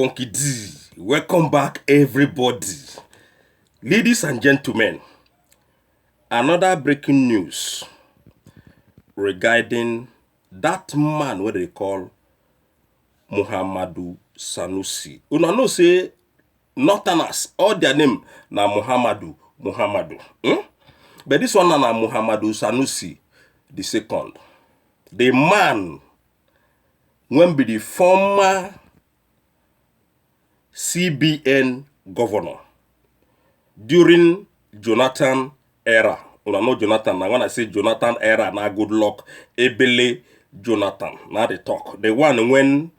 Funky D. Welcome back, everybody. Ladies and gentlemen, another breaking news regarding that man what they call Muhammadu Sanusi. Una know say Northerners, all their name na Muhammadu. But this one na Muhammadu Sanusi the second. The man when be the former CBN governor during Jonathan era. Una know Jonathan. Now when I say Jonathan era, na good luck. Ebele Jonathan. Now they talk. The one when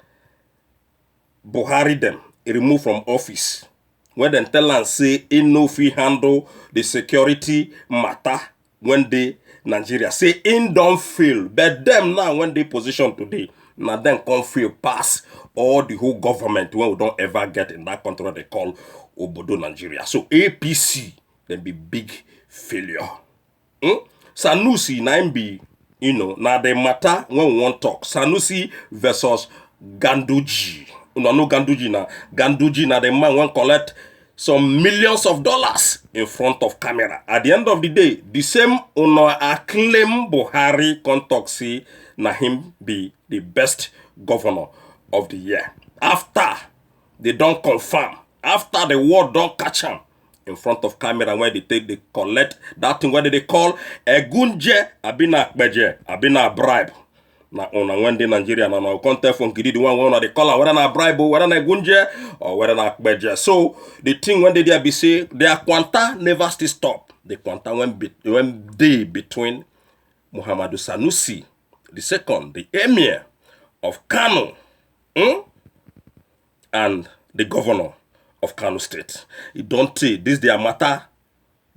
Buhari them removed from office. When they tell and say in no fee handle the security matter when they Nigeria. Say in don't fail. But them now when they position today, now then come fail pass all the whole government when we don't ever get in that country they call Obodo Nigeria. So APC then be big failure. Sanusi na be, now the matter when we want talk. Sanusi versus Ganduji. You know Ganduji na. Ganduji na the man when collect some millions of dollars in front of camera. At the end of the day, the same owner acclaim Buhari contact say na him be the best governor of the year. After they don't confirm, after the world don't catch him in front of camera when they collect that thing where they call a gunje abina beje abina bribe. Na when the Nigeria na contact from Kidi the one they call whether na bribe whether na gunje or whether na beje. So the thing when they there be say their quanta never still stop. The quanta when they between Muhammadu Sanusi the second, the emir of Kano, and the governor of Kano State. It don't say this their matter.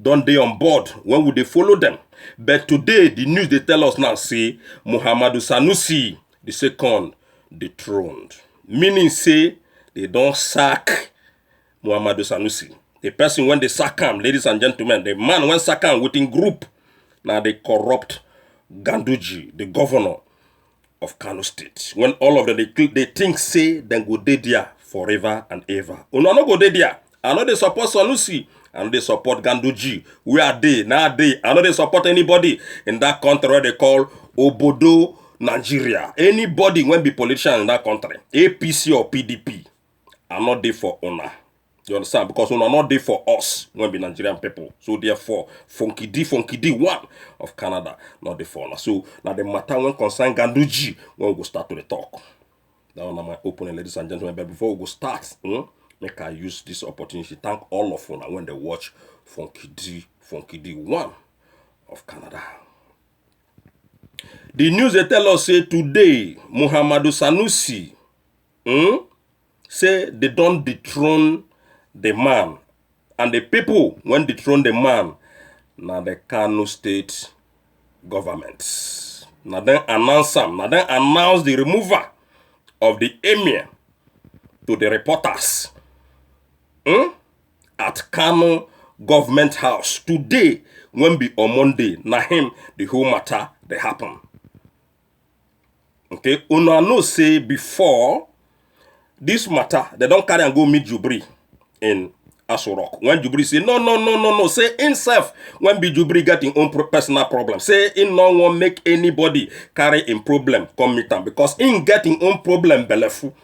Don't they on board? When would they follow them? But today, the news they tell us now say Muhammadu Sanusi, the second, dethroned. Meaning say they don't sack Muhammadu Sanusi. The person when they sack him, ladies and gentlemen, the man when sack him within group, now they corrupt Ganduji, the governor of Kano State. When all of them they think say then go dey there forever and ever. Una no go dey there. I know they support Sanusi and they support Ganduji. Where are they? Now they. I know they support anybody in that country where they call Obodo Nigeria. Anybody when be politician in that country, APC or PDP, are not there for honor. You understand? Because we are not there for us when be Nigerian people. So therefore, Funky D one of Canada, not there for us. So now the matter when concern Ganduji, when we go start to the talk. That one my opening, ladies and gentlemen. But before we go start, make I use this opportunity to thank all of you when they watch Funky D one of Canada. The news they tell us say today, Muhammadu Sanusi, say they don't dethrone the man, and the people when dethrone the man now the Kano State government. Now then announce the removal of the emir to the reporters at Kano government house today when be on Monday. Now him the whole matter they happen. Okay, una know say before this matter they don't carry and go meet Jubri in Aso Rock. When Jubri say no, say himself when be Jubri getting own personal problem. Say in no one make anybody carry in problem come meet him because in getting own problem belefu.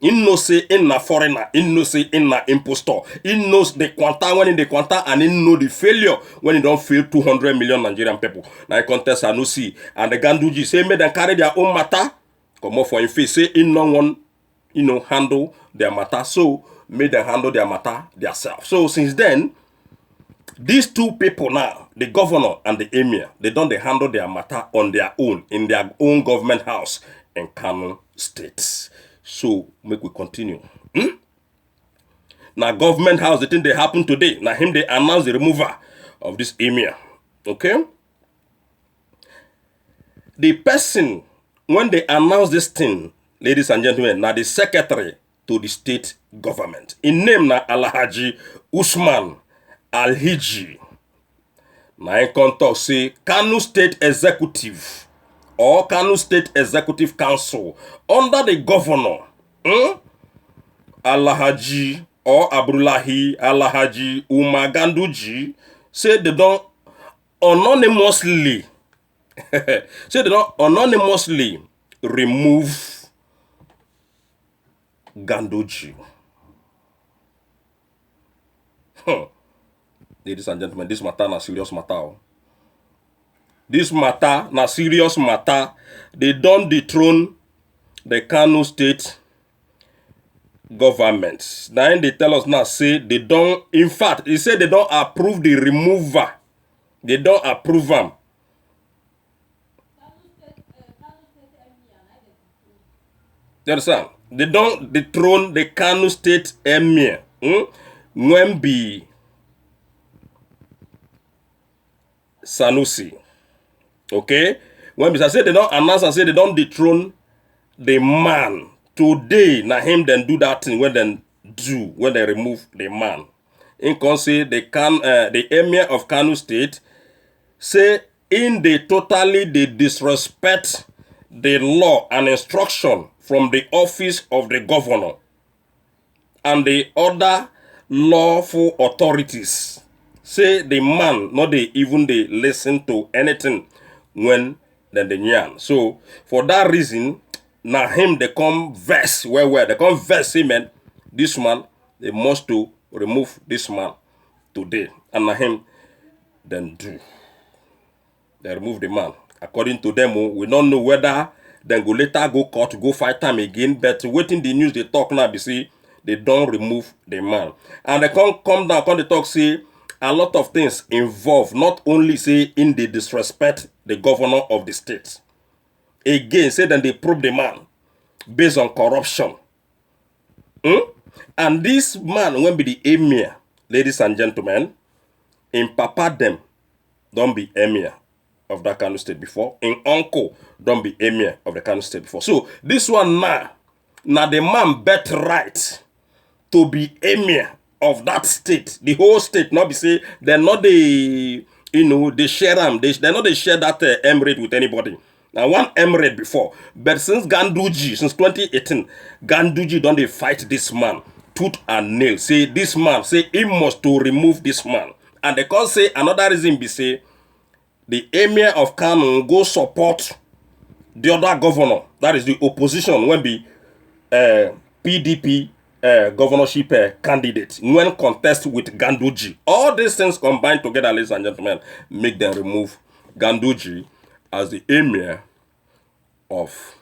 In no say in na foreigner, in no say in na impostor. In knows the quanta when in the quanta and in know the failure when he don't fail 200 million Nigerian people. Now contest Sanusi and the Ganduji say make them carry their own matter. Come off for him face say in no one handle their matter. So made them handle their matter themselves. So since then, these two people now, the governor and the emir, they handle their matter on their own, in their own government house in Kano State. So make we continue. Now government house, the thing they happen today. Now him they announce the removal of this emir. Okay? The person, when they announce this thing, ladies and gentlemen, now the secretary to the state government. In name na Alhaji Usman Alhiji. Now in contact say Kano State Executive or Kano State Executive Council under the governor Alhaji or Abdullahi Alhaji Umar Ganduje say they don't anonymously say they don't anonymously remove Ganduje. Ladies and gentlemen, this matter na serious matter. This matter na serious matter. They don't dethrone the Kano State government. Now they tell us now, say they don't, in fact, they say they don't approve the remover. They don't approve them. You understand? They don't dethrone the Kano State Emir. Nwembi Sanusi. Okay? When I say they don't announce and say they don't dethrone the man. Today, na him then do that thing when they remove the man. In say the Emir of Kano State say in they totally they disrespect the law and instruction from the office of the governor and the other lawful authorities. Say the man not they even they listen to anything when then they yarn. So for that reason, now him they come verse where they come verse say man, this man they must to remove this man today. And now him then do. They remove the man. According to them, we don't know whether then go later go court, go fight time again. But waiting the news they talk now, they say they don't remove the man. And they come down, come they talk, say a lot of things involved, not only say in the disrespect the governor of the state. Again, say then they probe the man based on corruption. And this man when be the emir, ladies and gentlemen, in papa them, don't be emir of that Kano State before. In uncle, don't be emir of the Kano State before. So this one now the man bet right to be emir of that state, the whole state. Not be say they're not the they share them. They're not they share that emirate with anybody. Now one emirate before, but since Ganduje, since 2018, Ganduje don't they fight this man tooth and nail. Say this man, say he must to remove this man, and they can say another reason be say the emir of Kano go support the other governor, that is the opposition, when be PDP governorship candidate, when contest with Ganduje. All these things combined together, ladies and gentlemen, make them remove Ganduje as the emir of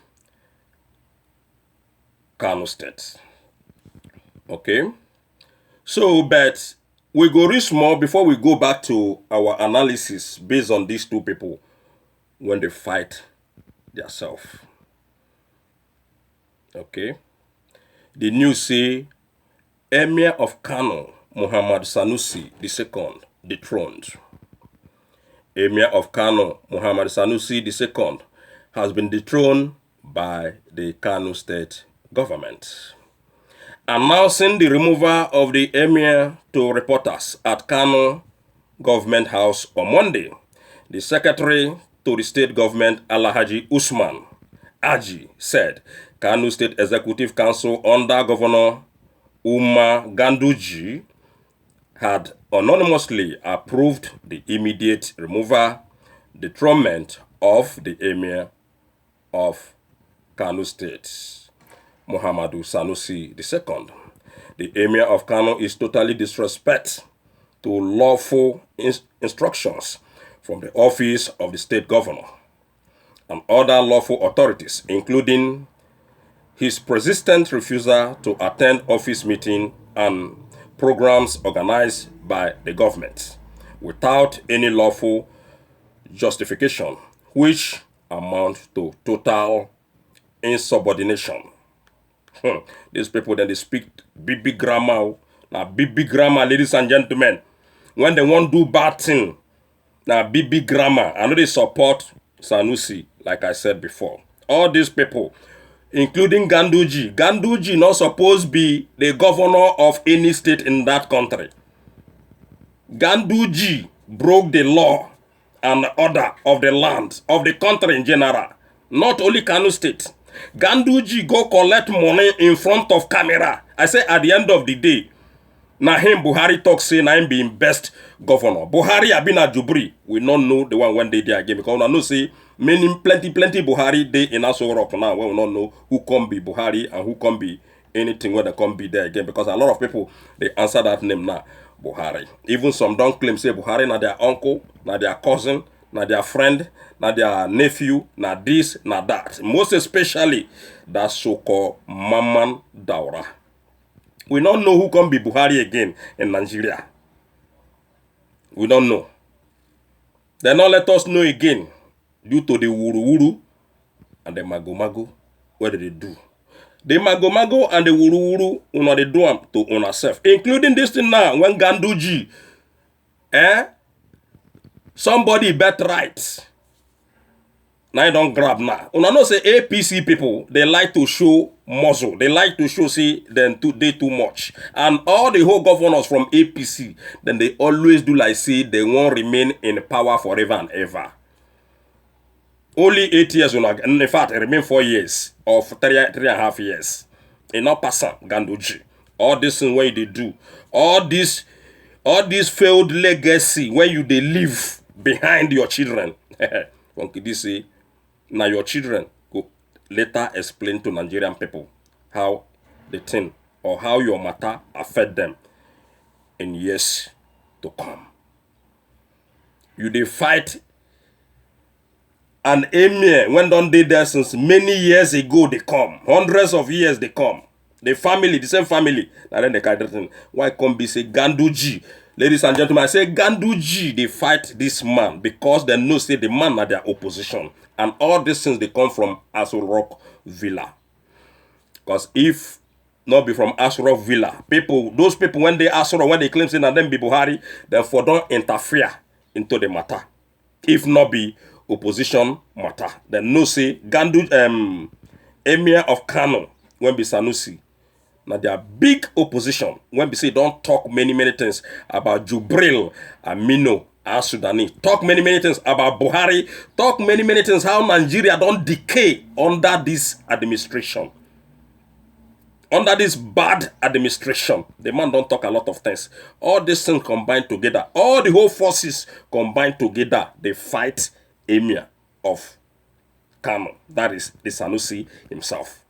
Kano State. Okay? So, but we go reach more before we go back to our analysis based on these two people when they fight themselves. Okay? The news say Emir of Kano, Muhammad Sanusi II, dethroned. Emir of Kano, Muhammad Sanusi II, has been dethroned by the Kano State government. Announcing the removal of the emir to reporters at Kano Government House on Monday, the secretary to the state government, Alhaji Usman Aji, said Kano State Executive Council under Governor Umar Ganduje had anonymously approved the immediate removal, dethronement of the emir of Kano State, Muhammadu Sanusi II. The emir of Kano is totally disrespect to lawful instructions from the office of the state governor and other lawful authorities, including his persistent refusal to attend office meeting and programs organized by the government without any lawful justification, which amount to total insubordination. These people then they speak big grammar. Now big grammar, ladies and gentlemen. When they want to do bad thing, now big grammar. I know they support Sanusi, like I said before. All these people, including Ganduje. Ganduje not supposed to be the governor of any state in that country. Ganduje broke the law and order of the land, of the country in general. Not only Kano State. Ganduji go collect money in front of camera. I say at the end of the day, na him Buhari talk say na him be him best governor. Buhari Abina Jubri, we not know the one when they there again because we know say plenty Buhari they in Aso Rock now. We not know who can be Buhari and who can be anything where they can be there again because a lot of people they answer that name now Buhari. Even some don't claim say Buhari na their uncle, na their cousin, na their friend, na their nephew, na this, na that. Most especially that so-called Maman Daura. We don't know who can be Buhari again in Nigeria. We don't know. They not let us know again due to the wuru-wuru and the mago-mago. What did they do? The mago-mago and the wuru-wuru, una they do them to una self. Including this thing now, when Ganduji, somebody bet right. Now you don't grab now. Una know say APC people, they like to show muscle. They like to show say they too much. And all the whole governors from APC, then they always do like say they won't remain in power forever and ever. Only 8 years, in fact, it remain 4 years or 3.5 years. Enough person, Ganduji. All this thing where they do. All this failed legacy where you they live behind your children. What could you say? Now your children go later explain to Nigerian people how the thing or how your matter affect them in years to come. You they fight an emir when don't they there since many years ago they come. Hundreds of years they come. The family, the same family. And then they kind of thing. Why come be say Ganduji? Ladies and gentlemen, I say Ganduji, they fight this man because they know say the man are their opposition. And all these things they come from Aso Rock Villa. Because if not be from Aso Rock Villa, those people when they Aso Rock, when they claim say that them be Buhari, therefore don't interfere into the matter. If not be opposition matter, then no say Gandu Emir of Kano when be Sanusi. Now they are big opposition when we say don't talk many things about Jubril, Amino, and Sudani. Talk many things about Buhari. Talk many things how Nigeria don't decay under this administration. Under this bad administration. The man don't talk a lot of things. All these things combined together. All the whole forces combined together. They fight Emir of Kano. That is the Sanusi himself.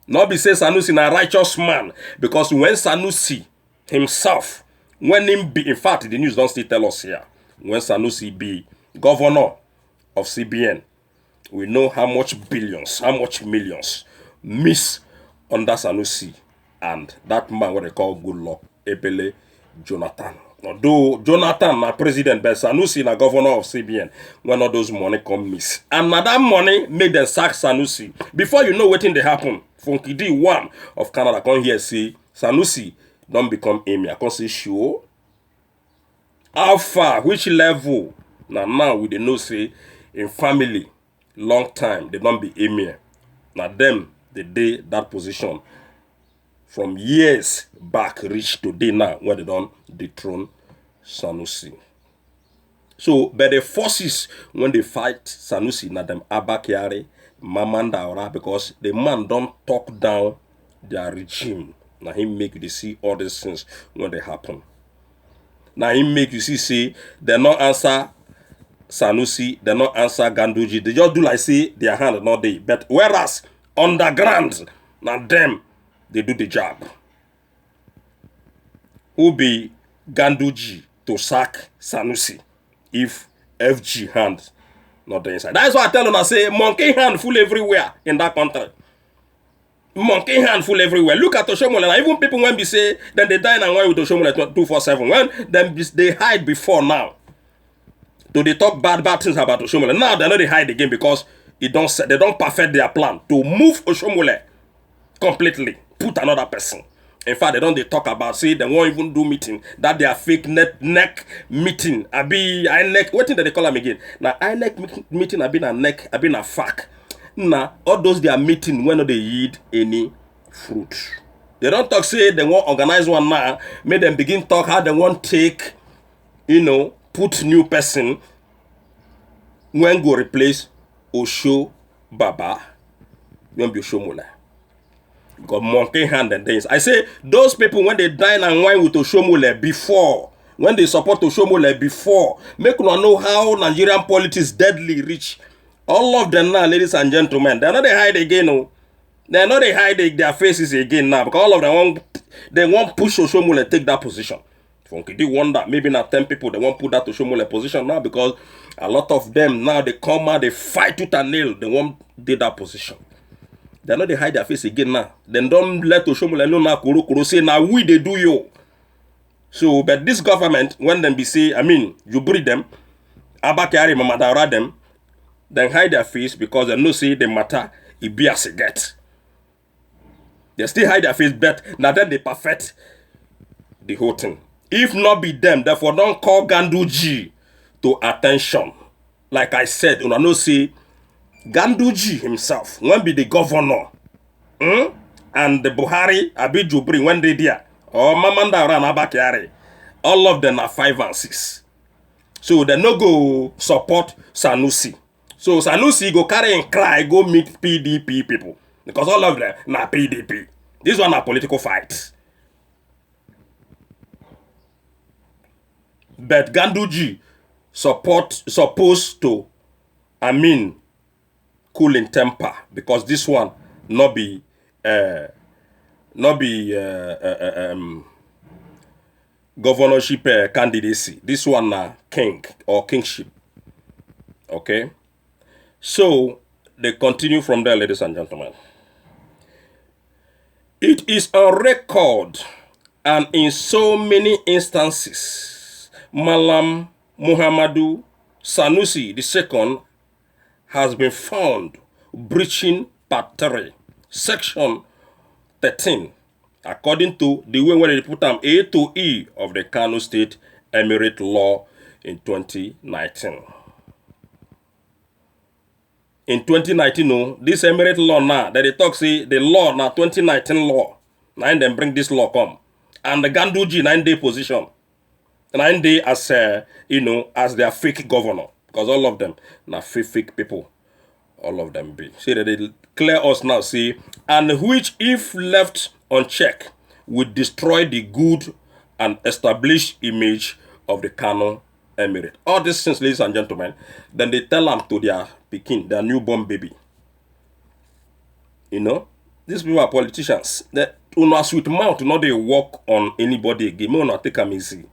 Not be say Sanusi na righteous man because when Sanusi himself, when him be, in fact the news don't still tell us here, when Sanusi be governor of CBN, we know how much billions, how much millions miss under Sanusi and that man what they call Goodluck Ebele Jonathan. Although Jonathan na president, but Sanusi na governor of CBN, when all those money come miss. And now that money made them sack Sanusi. Before you know what thing they happen, Funky D1 of Canada come here say Sanusi don't become emir. Come say sure. How far, which level? Now we dey know say in family, long time, they don't be emir. Now them they dey that position from years back reach today now where they don't dethrone Sanusi. So, but the forces when they fight Sanusi, na them Abba Kyari, Maman Daura, because the man don't talk down their regime. Now he make you see all these things when they happen. Now he make you see say they not answer Sanusi, they not answer Ganduji. They just do like say their hand not there. But whereas underground, now them they do the job. Who be Ganduji to sack Sanusi if FG hand not the inside? That's why I tell them I say monkey hand full everywhere in that country. Monkey hand full everywhere. Look at Oshomole. Even people when we say then they die and why with Oshomole 247. When them they hide before now. Do they talk bad things about Oshomole? Now they know they hide again because they don't perfect their plan to move Oshomole completely. Put another person. In fact, they talk about say they won't even do meeting. That they are fake neck meeting. I be neck. What thing that they call them again? Now I neck meeting. I been a neck. I been a fuck. Now all those they are meeting when they eat any fruit. They don't talk say they won't organize one now. Make them begin talk how they won't take, put new person when go replace Osho Baba. won't be Oshomole. Got monkey hand and things. I say those people when they dine and wine with Oshomole before, when they support Oshomole before, make una know how Nigerian politics deadly rich. All of them now, ladies and gentlemen, they're not they hide again. No. They're not they hide their faces again now because all of them won't push Oshomole take that position. Funky do wonder maybe not 10 people they won't put that Oshomole position now because a lot of them now they come out, they fight tooth and nail, they won't do that position. They're not they hide their face again now. Then don't let Oshomole know now Kuro say now we they do you. So but this government when them be say, I mean, you breed them, Abakari Mamadara them, then hide their face because they know say the matter it be as it get. They still hide their face, but now then they perfect the whole thing. If not be them, therefore don't call Ganduji to attention. Like I said, you know see Ganduji himself, when be the governor, and the Buhari, Abi Jubri, when they there, or Mamanda Rana Bakiari, all of them are 5 and 6. So they no go support Sanusi. So Sanusi go carry and cry, go meet PDP people. Because all of them na PDP. This one a political fight. But Ganduji supposed to, I mean, cool in temper because this one not be governorship candidacy. This one na king or kingship. Okay, so they continue from there, ladies and gentlemen. It is on record and in so many instances, Malam Muhammadu Sanusi II has been found breaching Part 3, Section 13, according to the way where they put them A to E of the Kano State Emirate Law in 2019. In 2019, no, this Emirate Law now, that they talk say the law now 2019 law, now them bring this law come. And the Ganduji 9-day position, 9 day as as their fake governor. Because all of them now fake people. All of them be. See that they clear us now, see, and which if left unchecked would destroy the good and established image of the Kano Emirate. All these things, ladies and gentlemen, then they tell them to their Pekin, their newborn baby. You know, these people are politicians. That una sweet mouth, not they walk on anybody again. Me una take them easy.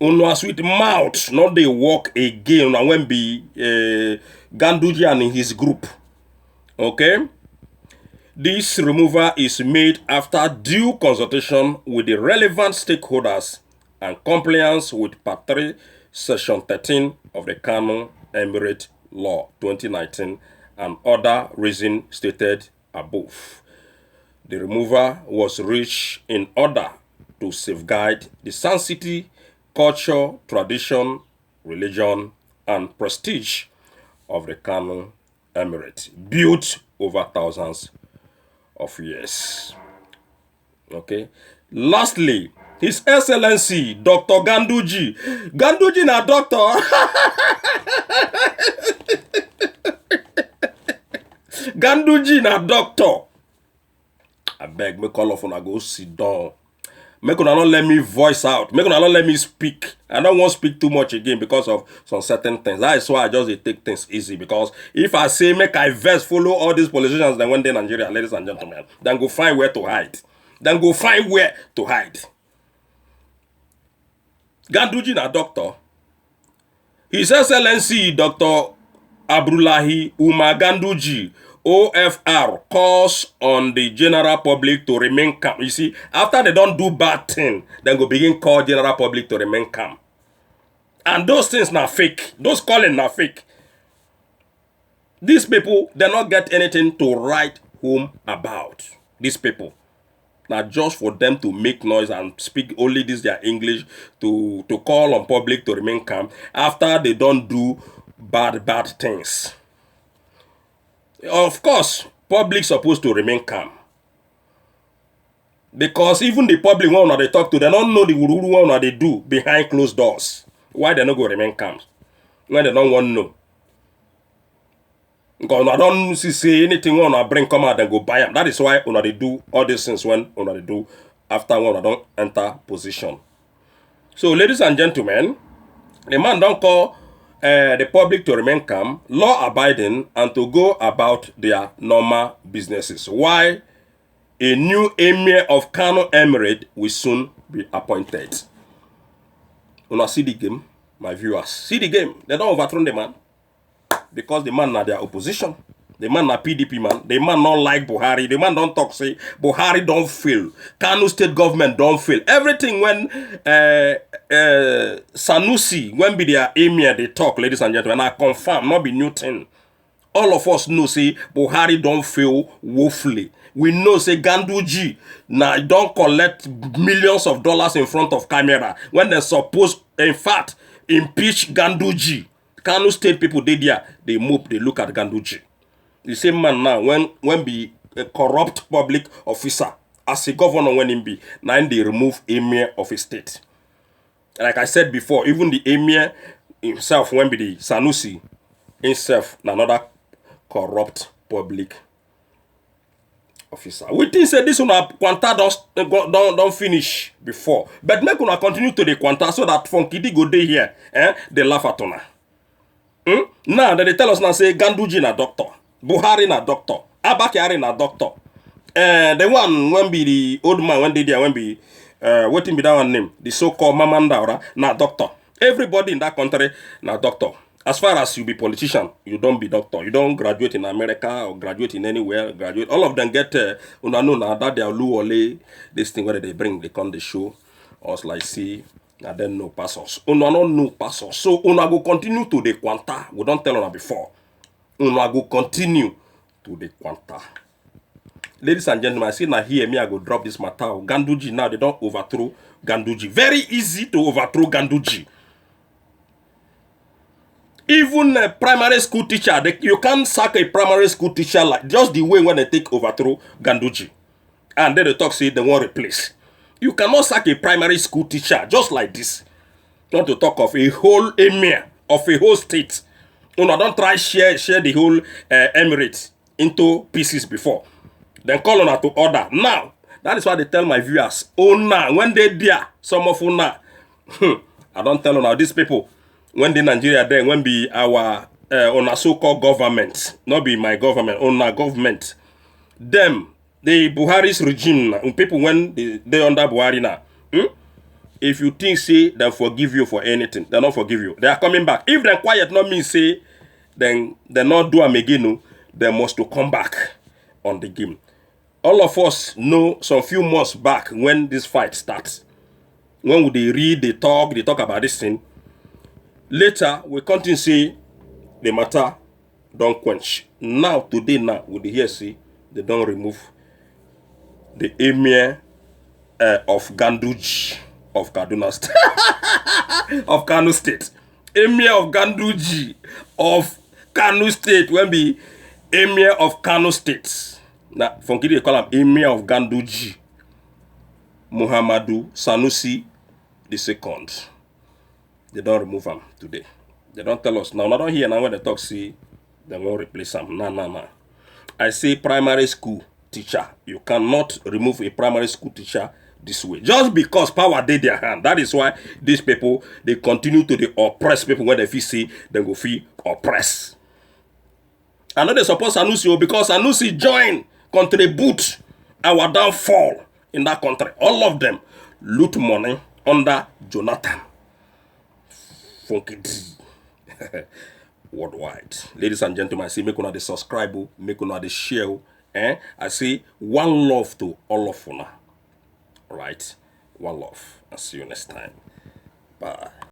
Una sweet mouth, not they walk again. Una when be Ganduji and his group. Okay. This removal is made after due consultation with the relevant stakeholders and compliance with Part 3, Section 13 of the Kano Emirate Law 2019 and other reasons stated above. The removal was reached in order to safeguard the sanctity, culture, tradition, religion, and prestige of the Kano Emirate, built over thousands of years. Okay. Lastly, His Excellency Dr. Ganduji. Ganduji na doctor. Ganduji na doctor. I beg, make all of una go sit down. Make una not let me voice out. Make una not let me speak. I don't want to speak too much again because of some certain things. That is why I just take things easy. Because if I say make I verse follow all these politicians that went in Nigeria, ladies and gentlemen, then go find where to hide. Then go find where to hide. Ganduji na doctor. His Excellency Dr. Abdullahi Umar Ganduji, OFR, calls on the general public to remain calm. You see, after they don't do bad thing, then go begin call general public to remain calm. And those things now fake. Those calling now fake. These people, they not get anything to write home about. These people. Now just for them to make noise and speak only this their English to call on public to remain calm after they don't do bad things. Of course, public supposed to remain calm. Because even the public one that they talk to, they don't know the one that they do behind closed doors. Why they not go remain calm? When they don't want to know. Because I don't see anything when I bring come out and go buy them. That is why when they do all these things when they do after when I don't enter position. So, ladies and gentlemen, the man don't call the public to remain calm, law abiding, and to go about their normal businesses. Why a new emir of Kano Emirate will soon be appointed. Una see the game, my viewers. See the game. They don't overthrow the man. Because the man na their opposition. The man na PDP man. The man not like Buhari. The man don't talk say Buhari don't fail. Kano state government don't fail. Everything when Sanusi, when be their emir, they talk, ladies and gentlemen, I confirm, not be new thing. All of us know say Buhari don't fail woefully. We know say Ganduji now don't collect millions of dollars in front of camera when they suppose, in fact, impeach Ganduji. Kano state people they there, they move, they look at Ganduji. The same man now, when be a corrupt public officer, as a governor when him be, now they remove emir of a state. Like I said before, even the emir himself, when be the Sanusi himself, another corrupt public officer. We think say this one quanta don't finish before, but make una continue to the quanta so that Funky D go dey here, they laugh at una. Now they tell us now say Ganduji na doctor, Buhari na doctor, Abba Kyari na doctor. The one when be the old man when they there when be what be that one name? The so-called Mamanda na doctor. Everybody in that country na doctor. As far as you be politician, you don't be doctor. You don't graduate in America or graduate in anywhere. Graduate. All of them get una know na that they are Luole. This thing where they bring they come the show us like see. And then no passos. Una no know passos. So una go continue to the quanta. We don't tell una before. Una go continue to the quanta. Ladies and gentlemen, I see now here me I go drop this matter. Ganduji now they don't overthrow Ganduji. Very easy to overthrow Ganduji. Even a primary school teacher, you can't sack a primary school teacher like just the way when they take overthrow Ganduji. And then they talk say they want replace. You cannot sack a primary school teacher just like this. Not to talk of a whole emir of a whole state. You know, don't try share the whole emirate into pieces before. Then call on her to order. Now, that is why they tell my viewers, oh now, when they there, some of una, I don't tell on these people, when the Nigeria there, when be our on a so-called government, not be my government, on our government, them, the Buhari's regime, people when they under Buhari now, if you think say they forgive you for anything, they not forgive you. They are coming back. If they're quiet, not mean say, then they not do them again, they must to come back on the game. All of us know some few months back when this fight starts. When they read, they talk about this thing. Later, we continue say the matter don't quench. Now, today, now, with the hear say, they don't remove the emir of Ganduji of Kaduna State. Of Kano State. Emir of Ganduji of Kano State. When be emir of Kano State. Now, Funky they call him emir of Ganduji. Muhammadu Sanusi II. They don't remove him today. They don't tell us. Now, I don't hear now when they talk, see, they won't replace him. No. I say primary school teacher. You cannot remove a primary school teacher this way. Just because power did their hand. That is why these people, they continue to the oppress people when they feel say, they go feel oppressed. I know they support Sanusi because Sanusi join, contribute our downfall in that country. All of them loot money under Jonathan. Funky D. Worldwide. Ladies and gentlemen, I say make una the subscribe, make una the share. I say one love to all of una. Alright? One love. I'll see you next time. Bye.